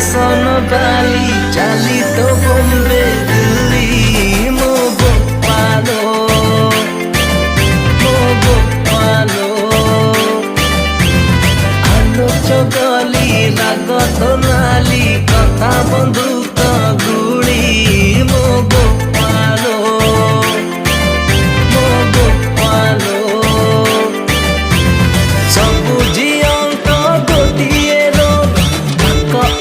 fashion वाली चाली तो बॉम्बे दिल्ली मो गोपालो आलो चगली लागत नाली कथा बंधुक गुड़ी मो गोपालो सबु झीअंक गोटिए रोग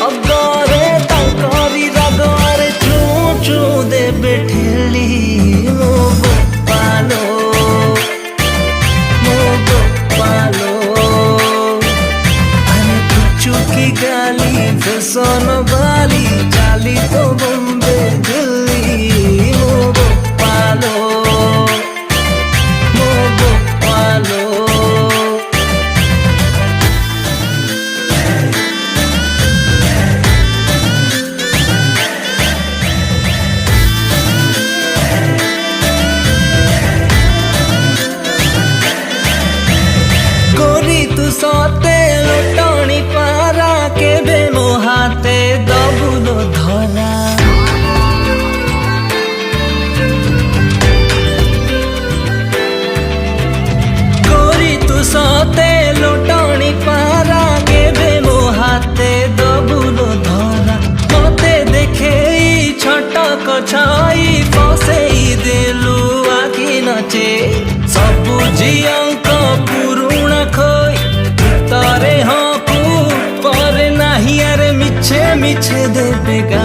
अगरे तांकरी रागरे चू चू देबे ठेली मो गोपालो अरे चुकी गाली फैशन वाली चाली तो बॉम्बे दिल्ली मो गोपालो तू सते लुटणी पारा केबे मो हाथे दबुलो धरा गोरी तू सते लुटणी पारा केबे मो हाथे दबुलो धरा मते देखे छटक छाई फसेई देलु आखि नचे सबु झीअंक पुरुणा खोई तरे हाँ कु पर नहीं अरे मिछे मिछे देबे गा